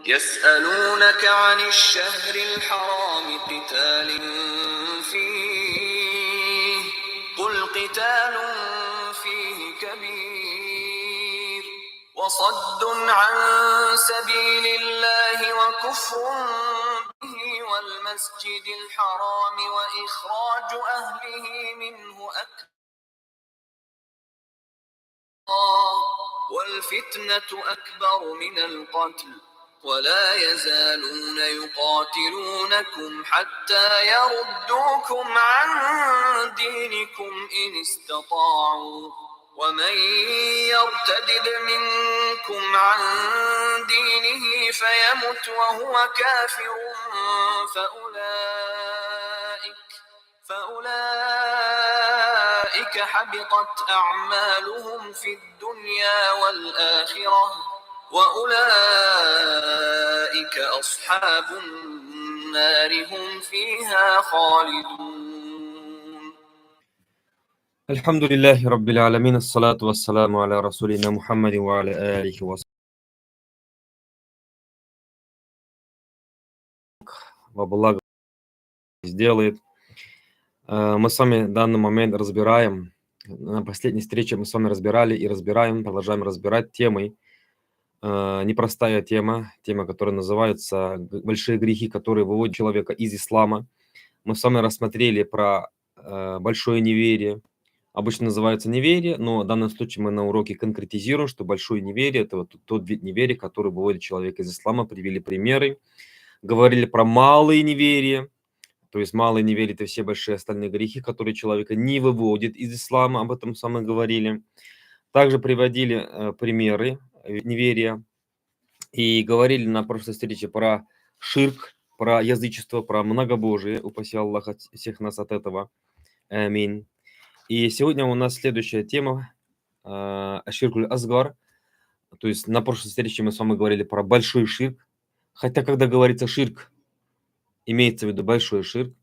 يسألونك عن الشهر الحرام قتال فيه قل قتال فيه كبير وصد عن سبيل الله وكفر به والمسجد الحرام وإخراج أهله منه أكبر والفتنة أكبر من القتل ولا يزالون يقاتلونكم حتى يردوكم عن دينكم إن استطاعوا ومن يرتد منكم عن دينه فيمت وهو كافر فأولئك حبطت أعمالهم في الدنيا والآخرة وأولئك أصحاب النار هم فيها خالدون. الحمد لله رب العالمين الصلاة والسلام على رسولنا محمد وعلى آله وصحبه во благо сделает. Мы с вами в данный момент разбираем, на последней встрече мы с вами разбирали и разбираем, продолжаем разбирать темы. Непростая тема, которая называется «Большие грехи, которые выводят человека из ислама». Мы с вами рассмотрели про большое неверие. Обычно называется неверие, но в данном случае мы на уроке конкретизируем, что большое неверие – это вот тот вид неверия, который выводит человека из ислама. Привели примеры. Говорили про малые неверия. То есть малое неверие – это все большие остальные грехи, которые человека не выводят из ислама. Об этом с вами говорили. Также приводили примеры неверия. И говорили на прошлой встрече про ширк, про язычество, про многобожие. Упаси Аллах от всех нас от этого. Аминь. И сегодня у нас следующая тема ширкуль асгар. То есть на прошлой встрече мы с вами говорили про большой ширк. Хотя когда говорится ширк, имеется в виду большой ширк.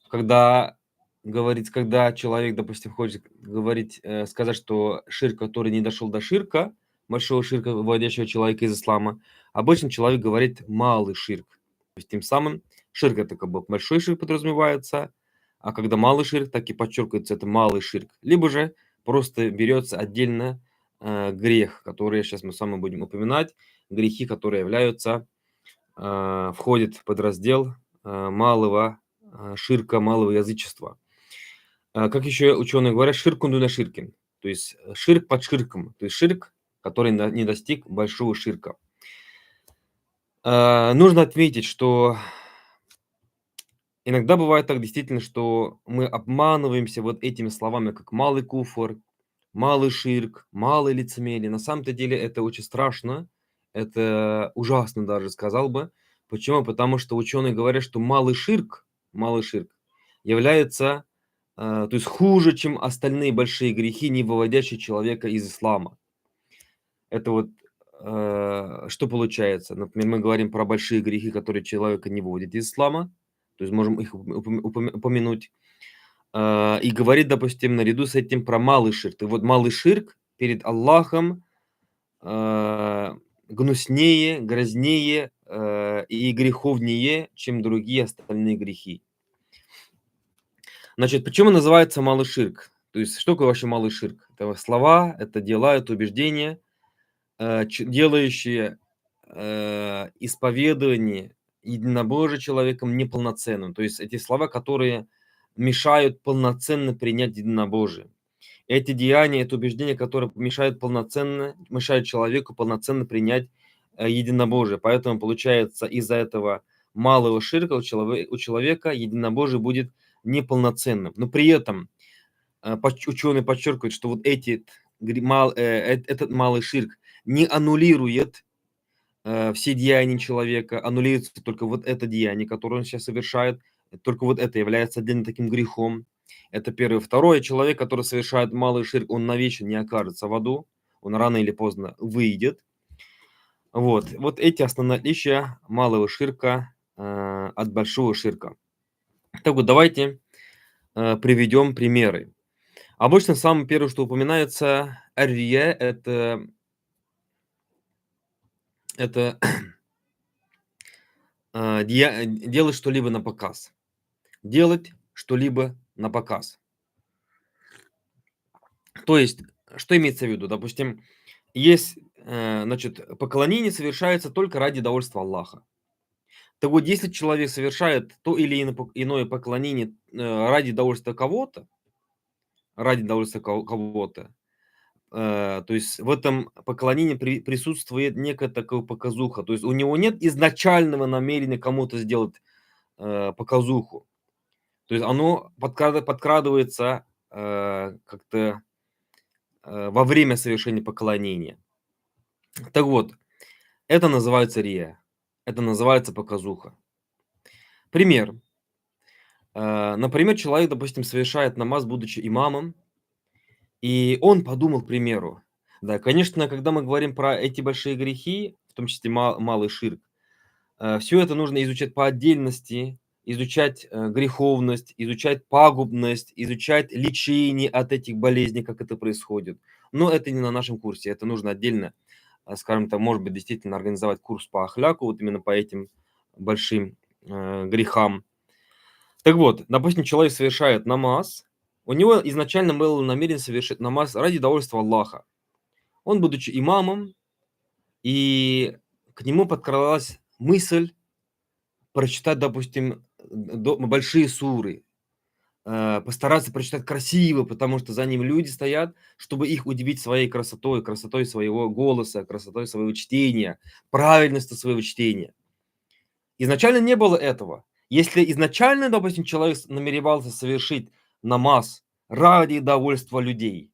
Когда человек, допустим, хочет говорить, сказать, что ширк, который не дошел до ширка, большого ширка, выводящего человека из ислама, обычно человек говорит малый ширк. То есть тем самым ширк это как бы большой ширк подразумевается, а когда малый ширк, так и подчеркивается это малый ширк. Либо же просто берется отдельно грех, который сейчас мы с вами будем упоминать, грехи, которые являются, входят в подраздел малого ширка, малого язычества. Как еще ученые говорят, ширкун дуна ширкин. То есть ширк под ширком. То есть ширк, который не достиг большого ширка. Нужно отметить, что иногда бывает так действительно, что мы обманываемся вот этими словами, как малый куфр, малый ширк, малый лицемерие. На самом-то деле это очень страшно, это ужасно даже, сказал бы. Почему? Потому что ученые говорят, что малый ширк является, то есть хуже, чем остальные большие грехи, не выводящие человека из ислама. Это вот что получается? Например, мы говорим про большие грехи, которые человека не выводят из ислама, то есть можем их упомянуть. И говорит, допустим, наряду с этим про малый ширк. И вот малый ширк перед Аллахом гнуснее, грознее и греховнее, чем другие остальные грехи. Значит, почему называется малый ширк? То есть, что такое вообще малый ширк? Это слова, это дела, это убеждения, делающие исповедование единобожия человеком неполноценным. То есть, эти слова, которые мешают полноценно принять единобожие. Эти деяния, это убеждения, которые мешают человеку полноценно принять единобожие. Поэтому, получается, из-за этого малого ширка у человека единобожие будет неполноценным. Но при этом ученые подчеркивают, что вот этот малый ширк не аннулирует все деяния человека, аннулируется только вот это деяние, которое он сейчас совершает, только вот это является отдельно таким грехом. Это первое. Второе, человек, который совершает малый ширк, он навечно не окажется в аду, он рано или поздно выйдет. Вот эти основные отличия малого ширка от большого ширка. Так вот, давайте приведем примеры. Обычно самое первое, что упоминается, ария, это делать что-либо на показ. Делать что-либо на показ. То есть, что имеется в виду? Допустим, есть, значит, поклонение совершается только ради довольства Аллаха. Так вот, если человек совершает то или иное поклонение ради довольства кого-то, то есть в этом поклонении присутствует некая такая показуха. То есть у него нет изначального намерения кому-то сделать показуху. То есть оно подкрадывается как-то во время совершения поклонения. Так вот, это называется рия. Это называется показуха. Пример. Например, человек, допустим, совершает намаз, будучи имамом, и он подумал, к примеру, да, конечно, когда мы говорим про эти большие грехи, в том числе малый ширк, все это нужно изучать по отдельности, изучать греховность, изучать пагубность, изучать лечение от этих болезней, как это происходит. Но это не на нашем курсе, это нужно отдельно, скажем так, может быть, действительно организовать курс по ахляку, вот именно по этим большим грехам. Так вот, допустим, человек совершает намаз, у него изначально было намерение совершить намаз ради довольства Аллаха. Он, будучи имамом, и к нему подкралась мысль прочитать, допустим, большие суры, постараться прочитать красиво, потому что за ним люди стоят, чтобы их удивить своей красотой, красотой своего голоса, красотой своего чтения, правильностью своего чтения. Изначально не было этого. Если изначально, допустим, человек намеревался совершить намаз ради довольства людей,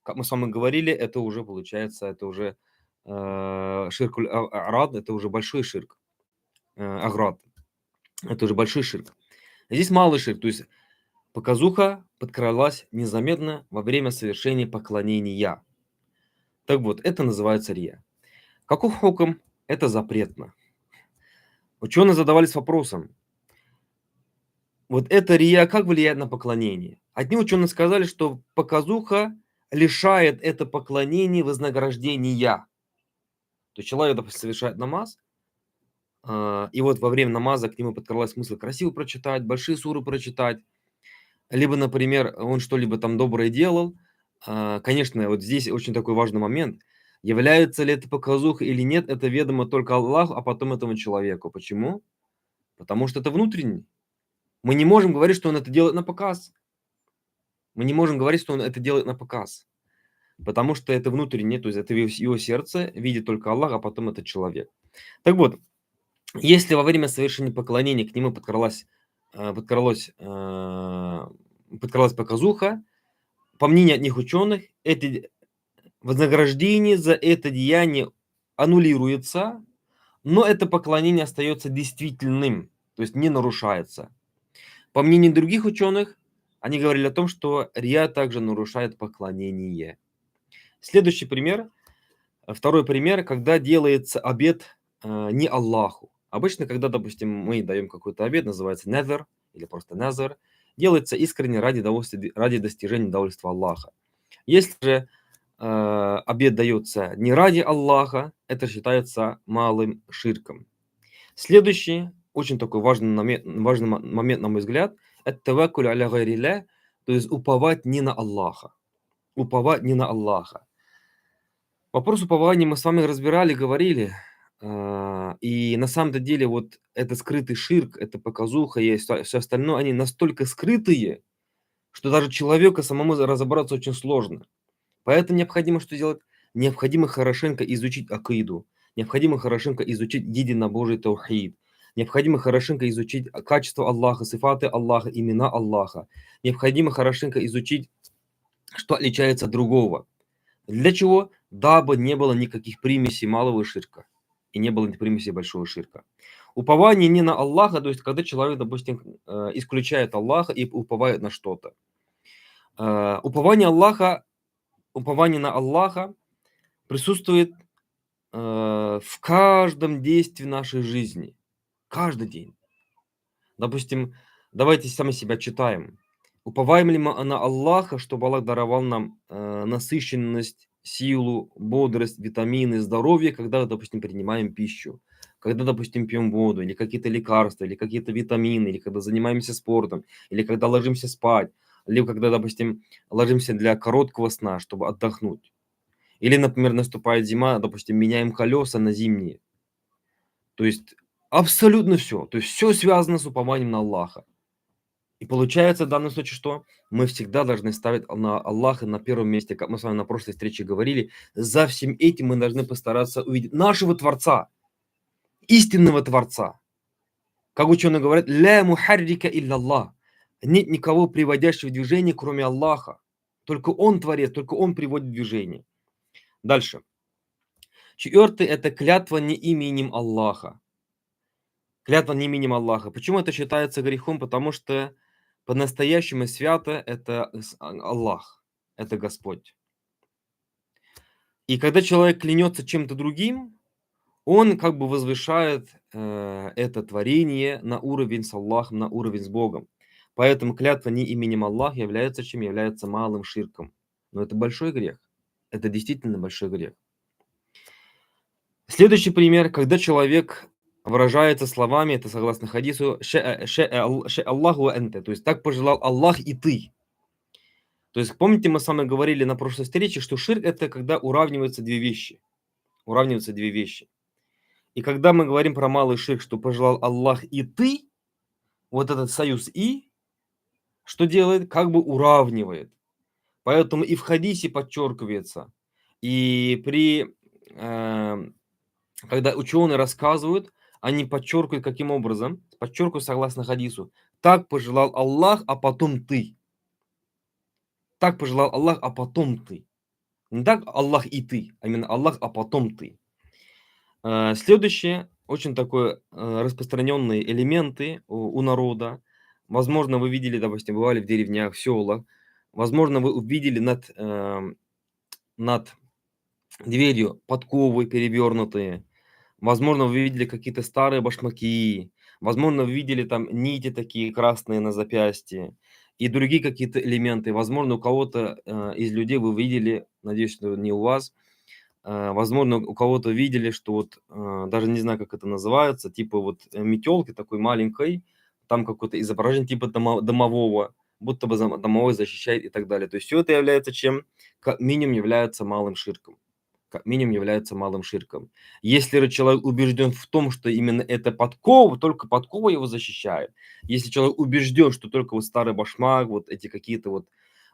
как мы с вами говорили, это уже получается, это уже ширкуль арад, это уже большой ширк, аград, это уже большой ширк. Здесь малый ширк, то есть показуха подкралась незаметно во время совершения поклонения. Так вот, это называется рия. Каков хукм? Это запретно. Ученые задавались вопросом, вот эта рия как влияет на поклонение? Одни ученые сказали, что показуха лишает это поклонение вознаграждения. То есть человек, допустим, совершает намаз, и вот во время намаза к нему подкралась мысль красиво прочитать, большие суры прочитать, либо, например, он что-либо там доброе делал. Конечно, вот здесь очень такой важный момент. Является ли это показуха или нет, это ведомо только Аллаху, а потом этому человеку. Почему? Потому что это внутренне. Мы не можем говорить, что он это делает на показ. Мы не можем говорить, что он это делает на показ. Потому что это внутренне, то есть это его сердце видит только Аллах, а потом этот человек. Так вот, если во время совершения поклонения к нему подкралась показуха, по мнению одних ученых, это вознаграждение за это деяние аннулируется, но это поклонение остается действительным, то есть не нарушается. По мнению других ученых, они говорили о том, что рия также нарушает поклонение. Следующий пример, второй пример, когда делается обет не Аллаху. Обычно, когда, допустим, мы даем какой-то обет, называется назар или просто назар, делается искренне ради достижения довольства Аллаха. Если же обет дается не ради Аллаха, это считается малым ширком. Следующий, очень такой важный момент, на мой взгляд, это таваккуль аля гайрилля, то есть уповать не на Аллаха. Уповать не на Аллаха. Вопрос упования мы с вами разбирали, говорили. И на самом-то деле вот это скрытый ширк, это показуха и все остальное, они настолько скрытые, что даже человеку самому разобраться очень сложно. Поэтому необходимо что делать? Необходимо хорошенько изучить акиду, необходимо хорошенько изучить единобожий таухид, необходимо хорошенько изучить качество Аллаха, сифаты Аллаха, имена Аллаха, необходимо хорошенько изучить, что отличается от другого. Для чего? Дабы не было никаких примесей малого ширка и не было примесей большого ширка. Упование не на Аллаха, то есть когда человек, допустим, исключает Аллаха и уповает на что-то. Упование на Аллаха присутствует в каждом действии нашей жизни. Каждый день. Допустим, давайте сами себя читаем. Уповаем ли мы на Аллаха, чтобы Аллах даровал нам насыщенность, силу, бодрость, витамины, здоровье, когда, допустим, принимаем пищу? когда, допустим, пьем воду, или какие-то лекарства, или какие-то витамины, или когда занимаемся спортом, или когда ложимся спать, либо когда, допустим, ложимся для короткого сна, чтобы отдохнуть. Или, например, наступает зима, допустим, меняем колеса на зимние. То есть абсолютно все. То есть все связано с упованием на Аллаха. И получается в данном случае что? Мы всегда должны ставить на Аллаха на первом месте, как мы с вами на прошлой встрече говорили. За всем этим мы должны постараться увидеть нашего Творца, истинного Творца. Как ученые говорят, «Ля мухаррика илля Аллах». Нет никого, приводящего в движение, кроме Аллаха. Только Он Творец, только Он приводит в движение. Дальше. Четвертый – это клятва не именем Аллаха. Клятва не именем Аллаха. Почему это считается грехом? Потому что по-настоящему свято – это Аллах, это Господь. И когда человек клянется чем-то другим, он как бы возвышает это творение на уровень с Аллахом, на уровень с Богом. Поэтому клятва не именем Аллаха является чем? Является малым ширком. Но это большой грех. Это действительно большой грех. Следующий пример, когда человек выражается словами, это согласно хадису, Аллаху ва анта, то есть так пожелал Аллах и ты. То есть помните, мы с вами говорили на прошлой встрече, что ширк это когда уравниваются две вещи. Уравниваются две вещи. И когда мы говорим про малый ширк, что пожелал Аллах и ты, вот этот союз и, что делает? Как бы уравнивает. Поэтому и в хадисе подчеркивается, и при когда ученые рассказывают, они подчеркивают каким образом? Подчеркивают согласно хадису. Так пожелал Аллах, а потом ты. Так пожелал Аллах, а потом ты. Не так Аллах и ты, а именно Аллах, а потом ты. Следующее, очень такое распространенные элементы у народа. Возможно, вы видели, допустим, бывали в деревнях, в селах. Возможно, вы увидели над дверью подковы перевернутые. Возможно, вы видели какие-то старые башмаки. Возможно, вы видели там нити такие красные на запястье и другие какие-то элементы. Возможно, у кого-то из людей вы видели, надеюсь, что не у вас, возможно, у кого-то видели, что вот, даже не знаю, как это называется, типа вот метелки такой маленькой, там какое-то изображение типа домового, будто бы домовой защищает и так далее. То есть все это является чем? Как минимум является малым ширком. Как минимум является малым ширком. Если же человек убежден в том, что именно это подкова, только подкова его защищает, если человек убежден, что только вот старый башмак, вот эти какие-то вот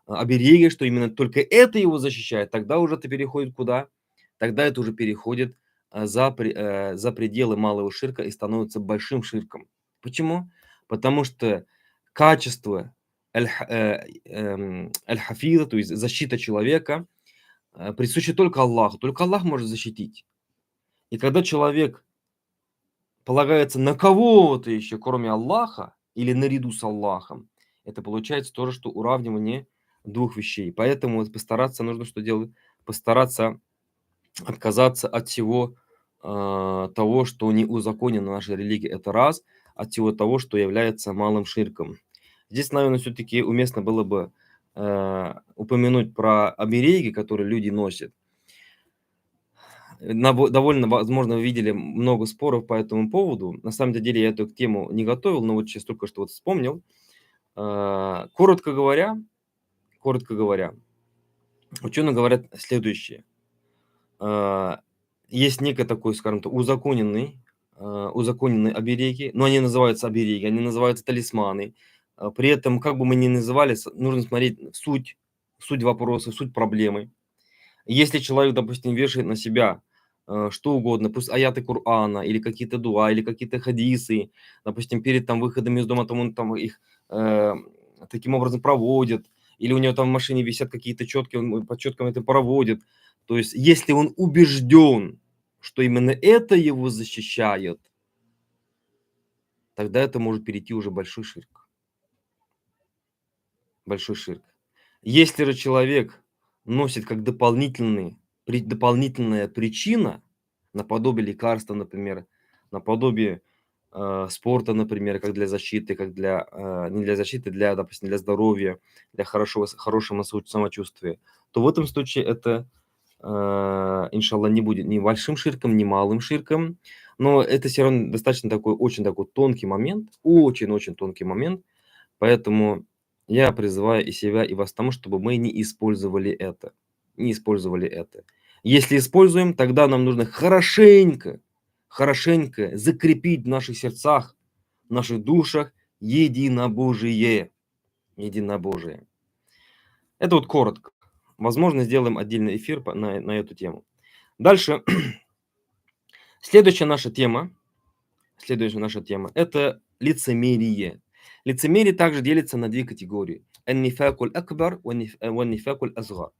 обереги, что именно только это его защищает, тогда уже это переходит куда? Тогда это уже переходит за пределы малого ширка и становится большим ширком. Почему? Потому что качество аль-хафиза, то есть защита человека, присуще только Аллаху. Только Аллах может защитить. И когда человек полагается на кого-то еще, кроме Аллаха, или наряду с Аллахом, это получается тоже, что уравнивание двух вещей. Поэтому вот постараться нужно что делать? Постараться отказаться от всего того, что не узаконено в нашей религии, это раз, от всего того, что является малым ширком. Здесь, наверное, все-таки уместно было бы упомянуть про обереги, которые люди носят. Довольно, возможно, вы видели много споров по этому поводу. На самом деле я эту тему не готовил, но вот сейчас только что вот вспомнил. Коротко говоря, ученые говорят следующее. Есть некий такой, скажем так, узаконенные обереги, но они называются обереги, они называются талисманы. При этом, как бы мы ни называли, нужно смотреть суть вопроса, суть проблемы. Если человек, допустим, вешает на себя что угодно, пусть аяты Корана, или какие-то дуа, или какие-то хадисы, допустим, перед там выходом из дома, там он там их таким образом проводит, или у него там в машине висят какие-то четки, он по четкам это проводит. То есть, если он убежден, что именно это его защищает, тогда это может перейти уже большой ширк. Большой ширк. Если же человек носит как дополнительная причина, наподобие лекарства, например, наподобие спорта, например, как для защиты, как для, не для защиты, для, допустим, для здоровья, для хорошего самочувствия, то в этом случае это, иншаллах, не будет ни большим ширком, ни малым ширком. Но это все равно достаточно такой, очень такой тонкий момент, очень-очень тонкий момент. Поэтому я призываю и себя, и вас к тому, чтобы мы не использовали это. Не использовали это. Если используем, тогда нам нужно хорошенько закрепить в наших сердцах, в наших душах единобожие. Единобожие. Это вот коротко. Возможно, сделаем отдельный эфир на эту тему. Дальше. Следующая наша тема это лицемерие. Лицемерие также делится на две категории. Ан-нифакуль акбар ван-нифакуль асгар.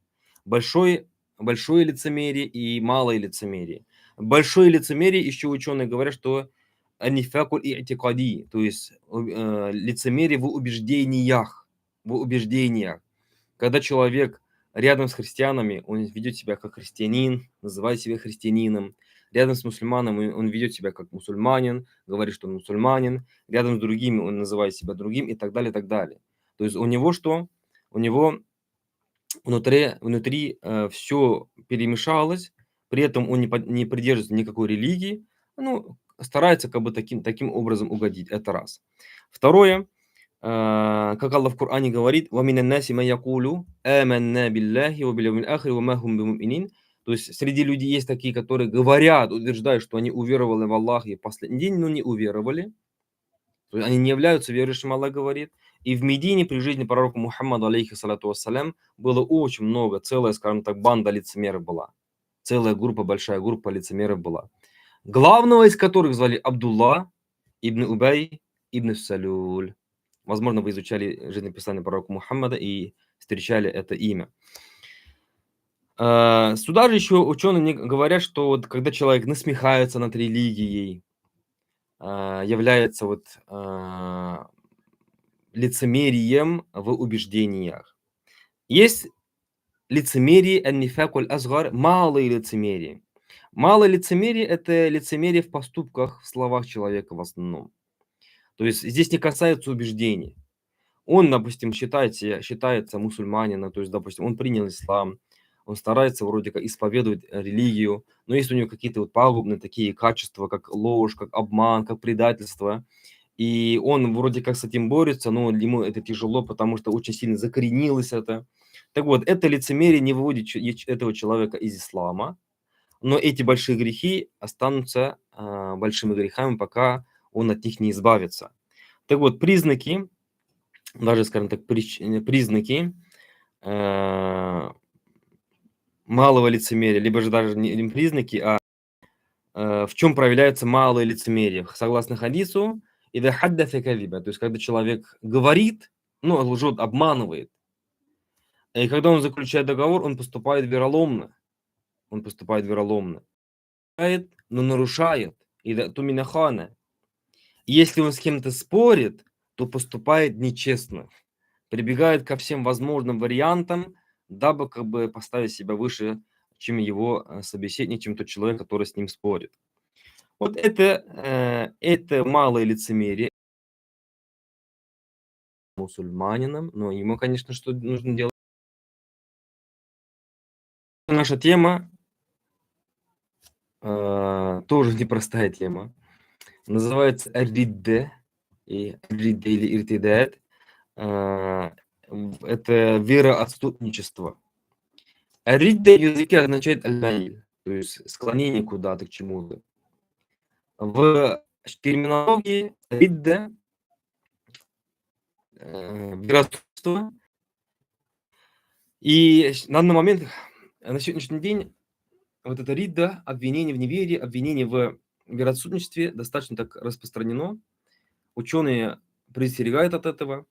Большое лицемерие и малое лицемерие. Большое лицемерие, еще ученые говорят, что ан-нифакуль и'тикади, то есть лицемерие в убеждениях. В убеждениях. Когда человек рядом с христианами, он ведет себя как христианин, называет себя христианином. Рядом с мусульманами он ведет себя как мусульманин, говорит, что он мусульманин. Рядом с другими он называет себя другим и так далее, и так далее. То есть у него что? У него внутри все перемешалось, при этом он не придерживается никакой религии, ну, старается как бы таким образом угодить. Это раз. Второе, как Аллах в Коране говорит, وَمِنَ النَّاسِ مَن يَقُولُ آمَنَّا بِاللَّهِ وَبِالْيَوْمِ الْآخِرِ وَمَا هُم بِمُؤْمِنِينَ. То есть среди людей есть такие, которые говорят, утверждают, что они уверовали в Аллаха и в последний день, но не уверовали. То есть они не являются верующим, Аллах говорит. И в Медине при жизни пророка Мухаммада, алейхиссалату вассалям, было очень много, целая, скажем так, банда лицемеров была. Целая группа, большая группа лицемеров была. Главного из которых звали Абдулла ибн Убай ибн Салюль. Возможно, вы изучали жизнеописание пророка Мухаммада и встречали это имя. Сюда же еще ученые говорят, что вот когда человек насмехается над религией, является вот лицемерием в убеждениях. Есть лицемерие ан-нифакуль асгар, малое лицемерие. Малое лицемерие – это лицемерие в поступках, в словах человека в основном. То есть здесь не касается убеждений. Он, допустим, считается мусульманином, то есть, допустим, он принял ислам, он старается вроде как исповедовать религию, но есть у него какие-то вот пагубные такие качества, как ложь, как обман, как предательство. И он вроде как с этим борется, но ему это тяжело, потому что очень сильно закоренилось это. Так вот, это лицемерие не выводит этого человека из ислама, но эти большие грехи останутся большими грехами, пока он от них не избавится. Так вот, признаки, даже, скажем так, признаки малого лицемерия, либо же даже не признаки, а в чем проявляется малое лицемерие. Согласно хадису, ида хаддафа кадиба, то есть когда человек говорит, ну, лжет, обманывает, и когда он заключает договор, он поступает вероломно. Но нарушает. Ида туминахана. Если он с кем-то спорит, то поступает нечестно. Прибегает ко всем возможным вариантам, дабы как бы поставить себя выше, чем его собеседник, чем тот человек, который с ним спорит. Вот это малое лицемерие мусульманином, но ему, конечно, что нужно делать. Наша тема тоже непростая тема. Называется «Ар-ридда» или «Иртидад». Это вероотступничество. Ар-ридда в языке означает «аль-маиль», то есть склонение куда-то, к чему-то. В терминологии ридда вероотступничество. И на данный момент, на сегодняшний день, вот это ридда, обвинение в неверии, обвинение в вероотступничестве достаточно так распространено. Ученые предостерегают от этого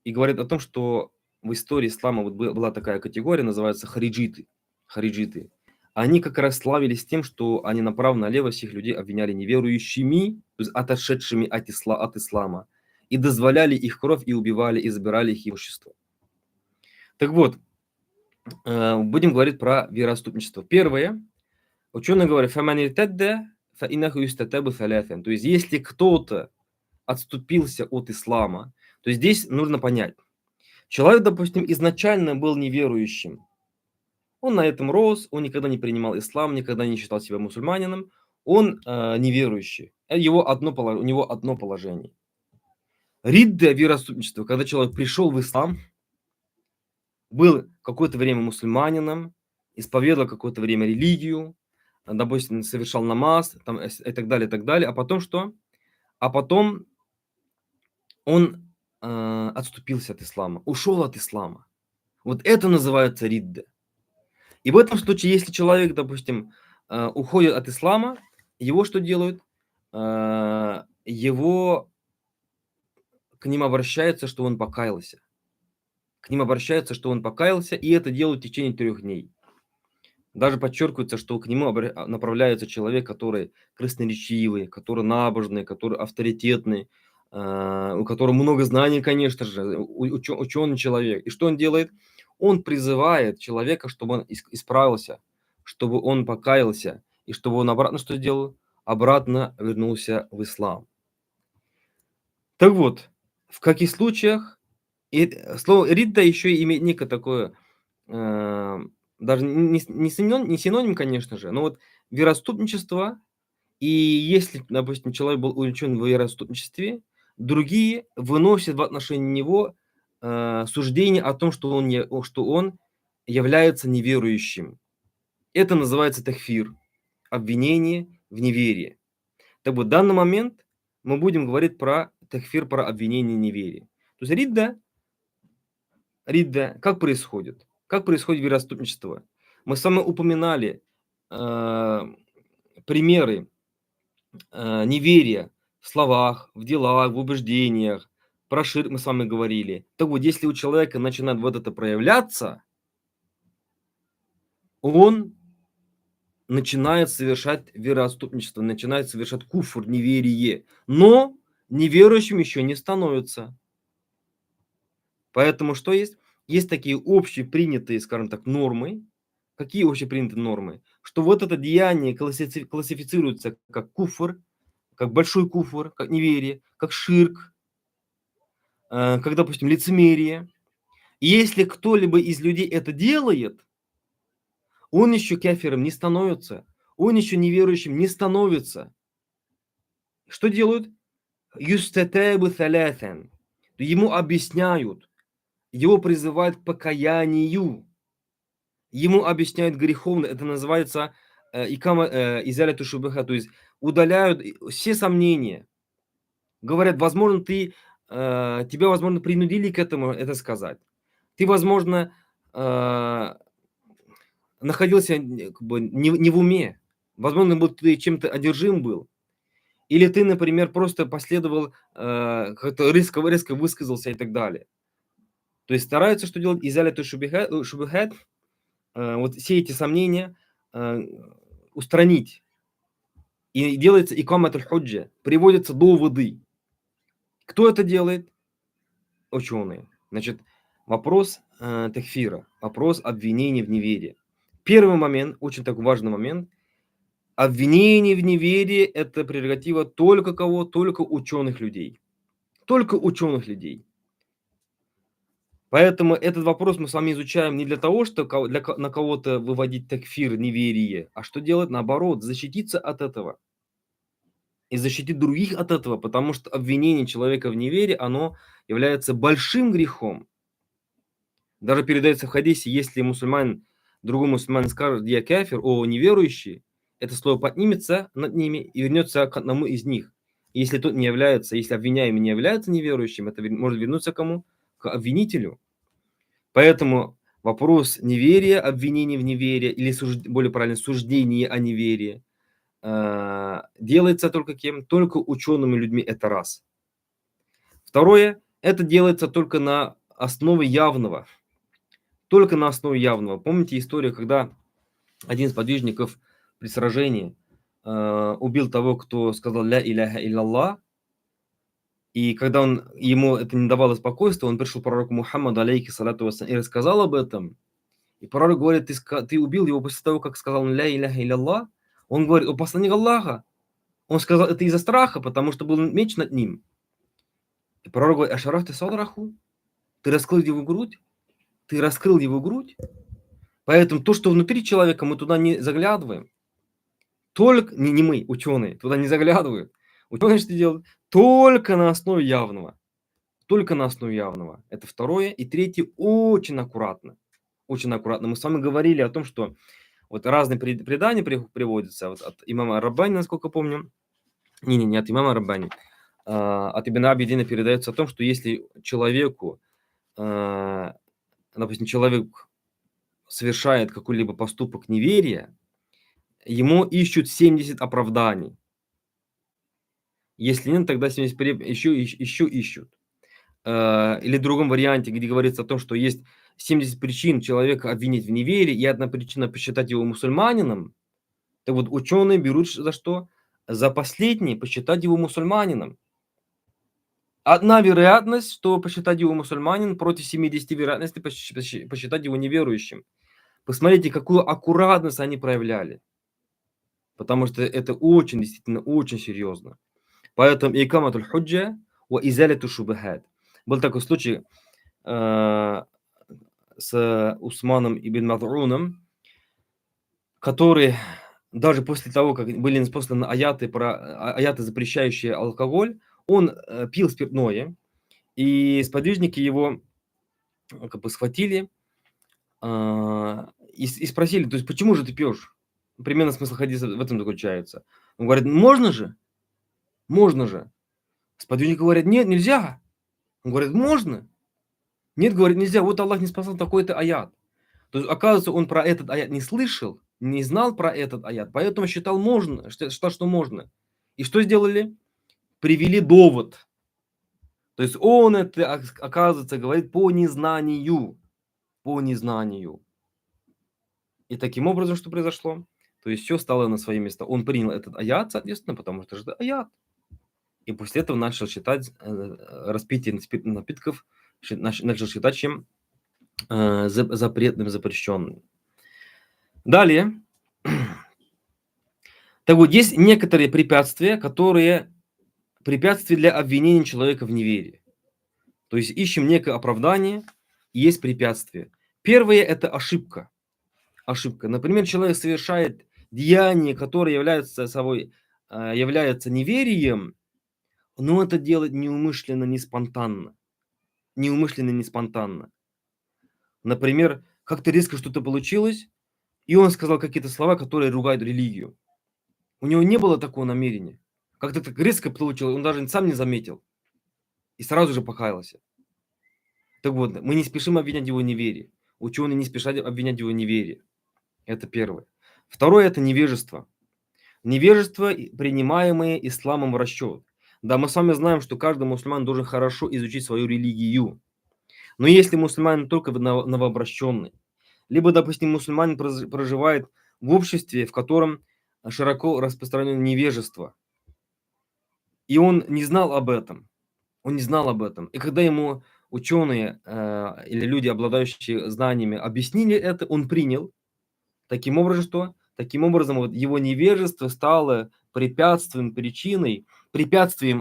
и говорят о том, что в истории ислама вот была такая категория, называется хариджиты. Они как раз славились тем, что они направо-налево всех людей обвиняли неверующими, то есть отошедшими от ислама, и дозволяли их кровь, и убивали, и забирали их имущество. Так вот, будем говорить про вероотступничество. Первое. Ученые говорят, то есть если кто-то отступился от ислама, то здесь нужно понять. Человек, допустим, изначально был неверующим. Он на этом рос, он никогда не принимал ислам, никогда не считал себя мусульманином. он неверующий. У него одно положение. Ридда, вероотступничество, когда человек пришел в ислам, был какое-то время мусульманином, исповедовал какое-то время религию, допустим, совершал намаз там, и так далее, и так далее. А потом что? А потом он отступился от ислама, ушел от ислама. Вот это называется ридда. И в этом случае, если человек, допустим, уходит от ислама, его что делают? Его к ним обращаются, что он покаялся. К ним обращаются, что он покаялся, и это делают в течение 3 дней. Даже подчеркивается, что к нему направляется человек, который красноречивый, который набожный, который авторитетный, у которого много знаний, конечно же, ученый человек. И что он делает? Он призывает человека, чтобы он исправился, чтобы он покаялся, и чтобы он обратно что сделал? Обратно вернулся в ислам. Так вот, в каких случаях слово ридда еще имеет некое такое, даже не синоним, конечно же, но вот вероотступничество. И если, допустим, человек был увлечен в вероотступничестве, другие выносят в отношении него суждение о том, что он является неверующим. Это называется такфир, обвинение в неверии. Так вот, в данный момент мы будем говорить про такфир, про обвинение в неверии. То есть ридда как происходит? Как происходит вероотступничество? Мы с вами упоминали примеры неверия в словах, в делах, в убеждениях. Про ширк мы с вами говорили. Так вот, если у человека начинает вот это проявляться, он начинает совершать вероотступничество, начинает совершать куфр, неверие. Но неверующим еще не становится. Поэтому что есть? Есть такие общепринятые, скажем так, нормы. Какие общепринятые нормы? Что вот это деяние классифицируется как куфр, как большой куфр, как неверие, как ширк, как, допустим, лицемерие. И если кто-либо из людей это делает, он еще кафиром не становится, он еще неверующим не становится. Что делают? Юстатабу салятан. Ему объясняют, его призывают к покаянию, ему объясняют греховно, это называется изаляту шубаха, то есть удаляют все сомнения. Говорят, возможно, тебя, возможно, принудили к этому это сказать. Ты, возможно, находился как бы не в уме. Возможно, ты чем-то одержим был. Или ты, например, просто последовал, как-то резко высказался и так далее. То есть стараются что делать? Изаляту шубихат, вот все эти сомнения устранить. И делается икамат аль-худжа, приводятся доводы. Кто это делает? Ученые. Значит, вопрос такфира, вопрос обвинения в неверии. Первый момент, очень такой важный момент. Обвинение в неверии – это прерогатива только кого? Только ученых людей. Только ученых людей. Поэтому этот вопрос мы с вами изучаем не для того, чтобы на кого-то выводить такфир, неверие, а что делать? Наоборот, защититься от этого. И защитить других от этого, потому что обвинение человека в неверии, оно является большим грехом. Даже передается в хадисе, если другой мусульманин скажет, я кафир, неверующий, это слово поднимется над ними и вернется к одному из них. Если тот не является, если обвиняемый не является неверующим, это может вернуться к кому? К обвинителю. Поэтому вопрос неверия, обвинения в неверии, или более правильно, суждение о неверии, делается только кем? Только учеными людьми, это раз. Второе, это делается только на основе явного. Только на основе явного. Помните историю, когда один из подвижников при сражении убил того, кто сказал «Ля иляха илляллах», и когда ему это не давало спокойствия, он пришел к пророку Мухаммаду, алейхи салату вассалям, и рассказал об этом. И пророк говорит, ты убил его после того, как сказал «Ля иляха илляллах». Он говорит, о посланник Аллаха. Он сказал это из-за страха, потому что был меч над ним. И пророк говорит, ашараф ты садраху? Ты раскрыл его грудь? Ты раскрыл его грудь? Поэтому то, что внутри человека, мы туда не заглядываем. Только, не мы, ученые, туда не заглядывают. Ученые что делают? Только на основе явного. Только на основе явного. Это второе. И третье, очень аккуратно. Очень аккуратно. Мы с вами говорили о том, что вот разные предания приводятся. Вот от имама Раббани, насколько помню. Не от имама Раббани. От Ибн Абидина передается о том, что если человеку, допустим, человек совершает какой-либо поступок неверия, ему ищут 70 оправданий. Если нет, тогда 70 еще ищут. Или в другом варианте, где говорится о том, что есть 70 причин человека обвинить в неверии, и одна причина посчитать его мусульманином, так вот ученые берут за что? За последний посчитать его мусульманином. Одна вероятность, что посчитать его мусульманин, против 70 вероятностей посчитать его неверующим. Посмотрите, какую аккуратность они проявляли. Потому что это очень, действительно, очень серьезно. Поэтому икаматуль худжа ва изаляту шубахат. Был такой случай с Усманом ибн Маз'уном, который даже после того, как были ниспосланы аяты, аяты, запрещающие алкоголь, он пил спиртное, и сподвижники его как бы схватили и спросили, то есть почему же ты пьешь? Примерно смысл хадиса в этом заключается. Он говорит, можно же. Сподвижники говорят, нет, нельзя. Он говорит, можно. Нет, говорит, нельзя. Вот Аллах не спасал такой-то аят. То есть, оказывается, он про этот аят не слышал, не знал про этот аят, поэтому считал можно, что можно. И что сделали? Привели довод. То есть он это, оказывается, говорит по незнанию. По незнанию. И таким образом, что произошло? То есть все стало на свои места. Он принял этот аят, соответственно, потому что это аят. И после этого начал считать распитие напитков, начал считать чем запретным, запрещенным. Далее. Так вот, есть некоторые препятствия, препятствия для обвинения человека в неверии. То есть ищем некое оправдание, и есть препятствие. Первое – это ошибка. Ошибка. Например, человек совершает деяние, которое является неверием, но это делает неумышленно, не спонтанно. Например, как-то резко что-то получилось, и он сказал какие-то слова, которые ругают религию. У него не было такого намерения. Как-то так резко получилось, он даже сам не заметил. И сразу же покаялся. Так вот, мы не спешим обвинять его в неверии. Ученые не спешат обвинять его в неверии. Это первое. Второе – это невежество. Невежество, принимаемое исламом в расчет. Да, мы с вами знаем, что каждый мусульман должен хорошо изучить свою религию. Но если мусульманин только новообращенный, либо, допустим, мусульманин проживает в обществе, в котором широко распространено невежество, и он не знал об этом, и когда ему ученые или люди, обладающие знаниями, объяснили это, он принял. Таким образом, вот его невежество стало препятствием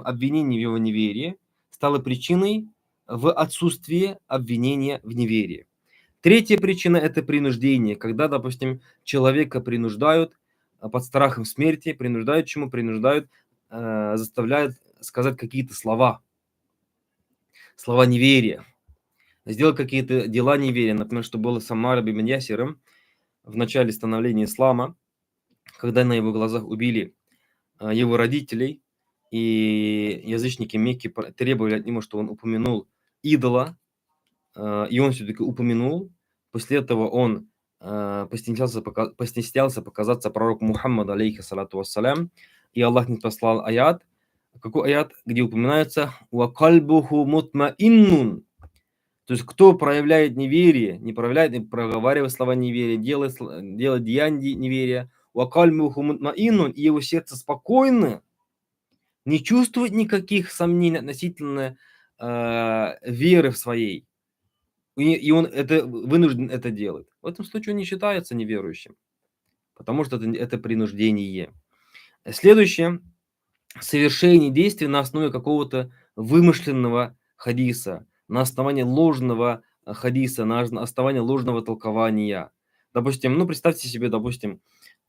обвинения в его неверии, стало причиной в отсутствии обвинения в неверии. Третья причина – это принуждение, когда, допустим, человека принуждают под страхом смерти, заставляют сказать какие-то слова неверия, сделать какие-то дела неверия. Например, что было с Аммаром ибн Ясиром в начале становления ислама, когда на его глазах убили его родителей, и язычники Мекки требовали от него, что он упомянул идола, и он все-таки упомянул. После этого он постеснялся показаться пророку Мухаммаду, алейхиссалату вассалям, и Аллах не послал аят. Какой аят? Где упоминается «Ва кальбуху мутмаиннун». То есть кто проявляет неверие, не проговаривает слова неверия, делает деяния неверия, «Ва кальбуху мутмаиннун», и его сердце спокойно, не чувствует никаких сомнений относительно веры в своей. И он вынужден это делать. В этом случае он не считается неверующим, потому что это принуждение. Следующее. Совершение действий на основе какого-то вымышленного хадиса, на основании ложного хадиса, на основании ложного толкования. Допустим, представьте себе,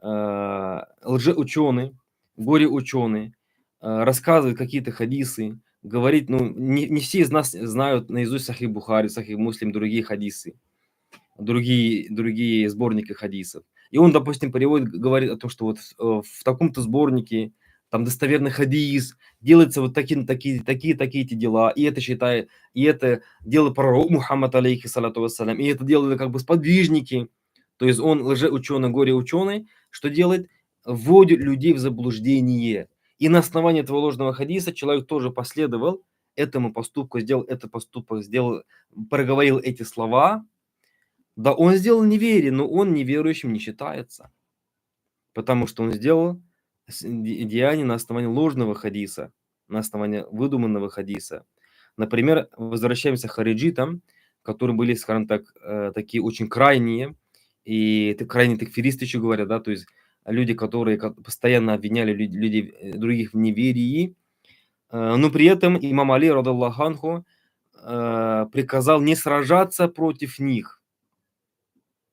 лжеученый, горе-ученый рассказывает какие-то хадисы, говорит, ну, не все из нас знают наизусть Сахих Бухари, Сахих Муслим, другие хадисы, другие сборники хадисов. И он, допустим, переводит, говорит о том, что вот в таком-то сборнике там достоверный хадис, делается вот такие-то дела, и это считает, и это делает пророк Мухаммад, алейхиссалату вассалям, и это делают как бы сподвижники. То есть он лжеученый, горе-ученый, что делает? Вводит людей в заблуждение. И на основании этого ложного хадиса человек тоже последовал этому поступку, сделал этот поступок, проговорил эти слова. Да, он сделал неверие, но он неверующим не считается, потому что он сделал деяние на основании ложного хадиса, на основании выдуманного хадиса. Например, возвращаемся к хариджитам, которые были, скажем так, такие очень крайние, и крайние такфиристы еще говорят, да, то есть люди, которые постоянно обвиняли людей других в неверии, но при этом имам Али, радаллаху анху, приказал не сражаться против них.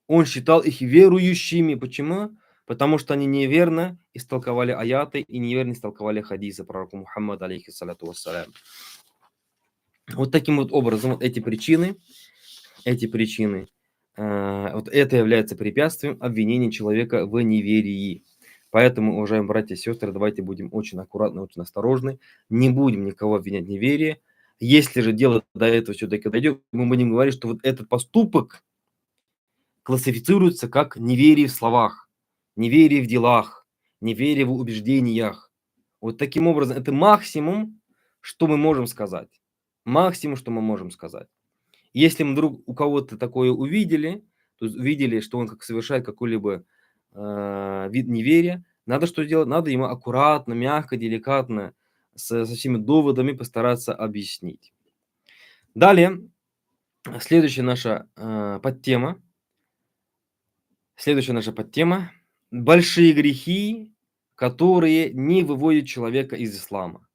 Он считал их верующими. Почему? Потому что они неверно истолковали аяты и неверно истолковали хадисы пророка Мухаммада, алейхиссалату вассалям. Вот таким вот образом вот эти причины, вот это является препятствием обвинения человека в неверии. Поэтому, уважаемые братья и сестры, давайте будем очень аккуратны, очень осторожны, не будем никого обвинять в неверии. Если же дело до этого все-таки дойдет, мы будем говорить, что вот этот поступок классифицируется как неверие в словах, неверие в делах, неверие в убеждениях. Вот таким образом, это максимум, что мы можем сказать. Максимум, что мы можем сказать. Если мы вдруг у кого-то такое увидели, то есть увидели, что он как совершает какой-либо вид неверия, надо что делать? Надо ему аккуратно, мягко, деликатно, со всеми доводами постараться объяснить. Далее, следующая наша подтема. Большие грехи, которые не выводят человека из ислама.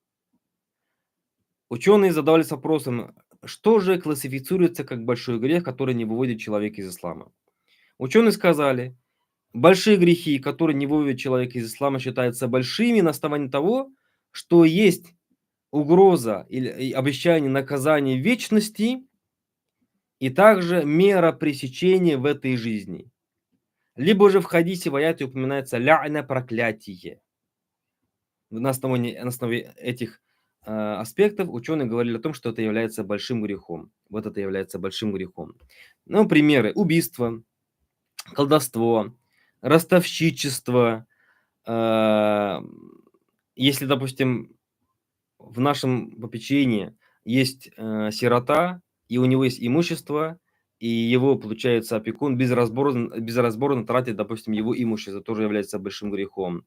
Ученые задавались вопросом, что же классифицируется как большой грех, который не выводит человека из ислама. Ученые сказали, большие грехи, которые не выводят человека из ислама, считаются большими на основании того, что есть угроза или обещание наказания вечности и также мера пресечения в этой жизни. Либо же в хадисе в аяте упоминается ля'на, проклятие. На основе этих аспектов ученые говорили о том, что это является большим грехом. Вот это является большим грехом. Ну, примеры: убийство, колдовство, ростовщичество. Если, допустим, в нашем попечении есть сирота, и у него есть имущество, и его, получается, опекун безразборно тратит, допустим, его имущество, тоже является большим грехом.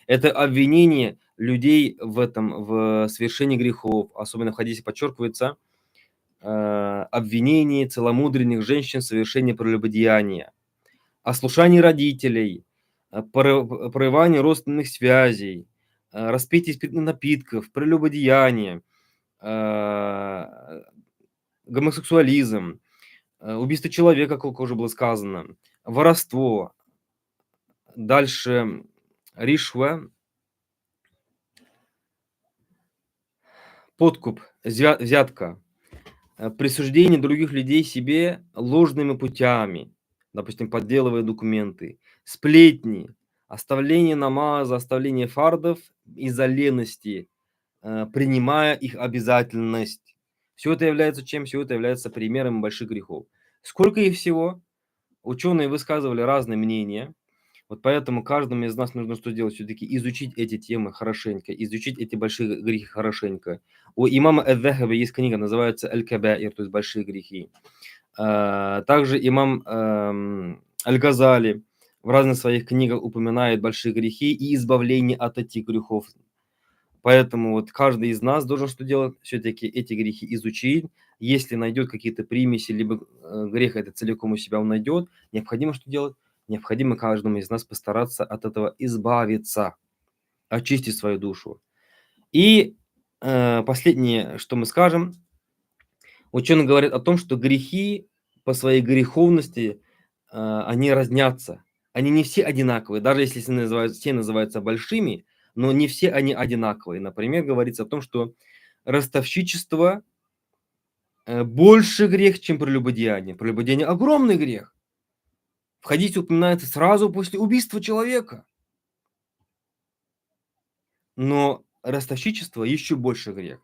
Это обвинение людей в совершении грехов, особенно в хадисе подчеркивается, обвинение целомудренных женщин в совершении прелюбодеяния, ослушание родителей, прерывание родственных связей, распитие спиртных напитков, прелюбодеяние, гомосексуализм, убийство человека, как уже было сказано, воровство, дальше ришва, подкуп, взятка, присуждение других людей себе ложными путями, допустим, подделывая документы, сплетни, оставление намаза, оставление фардов из-за лености, принимая их обязательность. Все это является чем? Все это является примером больших грехов. Сколько их всего? Ученые высказывали разные мнения. Вот поэтому каждому из нас нужно что делать? Все-таки изучить эти темы хорошенько, изучить эти большие грехи хорошенько. У имама Ад-Дахаби есть книга, называется «Аль-Кабаир», то есть «Большие грехи». Также имам Аль-Газали в разных своих книгах упоминает большие грехи и избавление от этих грехов. Поэтому вот каждый из нас должен что делать? Все-таки эти грехи изучить. Если найдет какие-то примеси, либо грех это целиком у себя он найдет, необходимо что делать? Необходимо каждому из нас постараться от этого избавиться, очистить свою душу. И последнее, что мы скажем, ученые говорят о том, что грехи по своей греховности, они разнятся. они не все одинаковые. Даже если все называются большими, но не все они одинаковые. Например, говорится о том, что ростовщичество больше грех, чем прелюбодеяние. Прелюбодеяние огромный грех. В хадисе упоминается сразу после убийства человека. Но ростовщичество еще больше грех,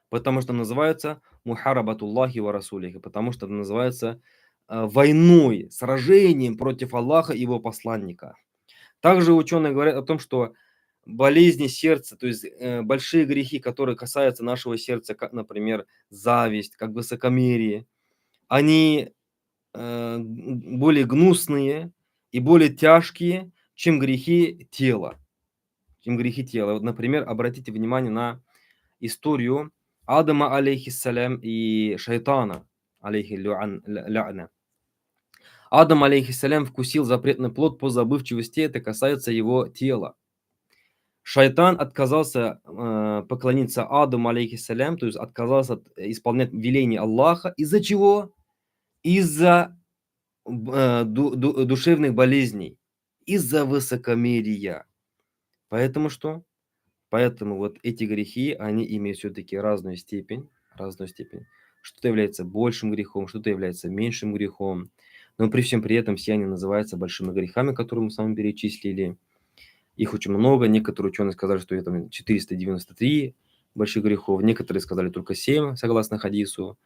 потому что называется мухарабатуллахи ва расулихи, потому что это называется войной, сражением против Аллаха и его посланника. Также ученые говорят о том, что болезни сердца, то есть большие грехи, которые касаются нашего сердца, как, например, зависть, как высокомерие, они более гнусные и более тяжкие, чем грехи тела. Вот, например, обратите внимание на историю Адама, алейхиссалям, и шайтана, алейхи ля'на. Адам, алейхиссалям, вкусил запретный плод по забывчивости, это касается его тела. Шайтан отказался поклониться Адаму, алейхиссалям, то есть отказался исполнять веление Аллаха. Из-за чего? Из-за душевных болезней, из-за высокомерия. Поэтому что? Поэтому вот эти грехи, они имеют все-таки разную степень. Что-то является большим грехом, что-то является меньшим грехом. Но при всем при этом все они называются большими грехами, которые мы с вами перечислили. Их очень много. Некоторые ученые сказали, что это 493 больших грехов. Некоторые сказали только 7, согласно хадису.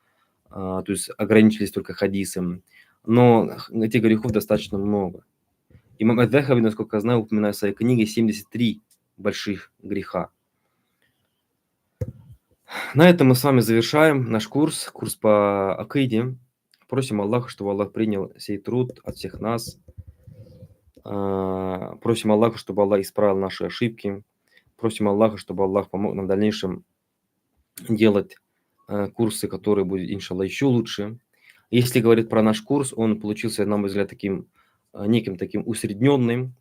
То есть ограничились только хадисом. Но этих грехов достаточно много. Имам ад-Дахави, насколько я знаю, упоминает в своей книге 73 больших греха. На этом мы с вами завершаем наш курс по акиде. Просим Аллаха, чтобы Аллах принял сей труд от всех нас. Просим Аллаха, чтобы Аллах исправил наши ошибки. Просим Аллаха, чтобы Аллах помог нам в дальнейшем делать курсы, которые будут, иншаллах, еще лучше. Если говорить про наш курс, он получился, на мой взгляд, неким таким усредненным.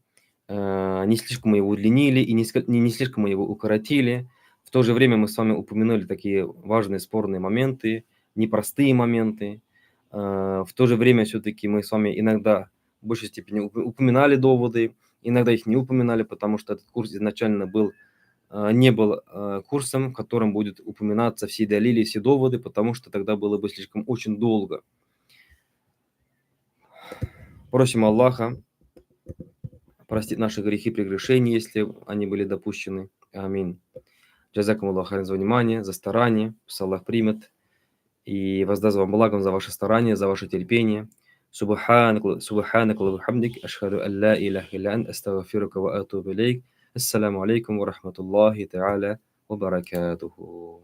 Не слишком мы его удлинили и не слишком мы его укоротили. В то же время мы с вами упомянули такие важные спорные моменты, непростые моменты. В то же время все-таки мы с вами иногда в большей степени упоминали доводы, иногда их не упоминали, потому что этот курс изначально не был курсом, в котором будет упоминаться все далили, все доводы, потому что тогда было бы слишком очень долго. Просим Аллаха простить наши грехи, прегрешения, если они были допущены. Аминь. Джазакум Аллаху хайран за внимание, за старание. Пусть Аллах примет и воздаст вам благом за ваше старание, за ваше терпение. Субханак ва бихамдик, ашхаду ан ла илляха илля ант, астагфирука ва атубу илейк. Ассаламу алейкум ва рахматуллахи та'аля ва баракатуху.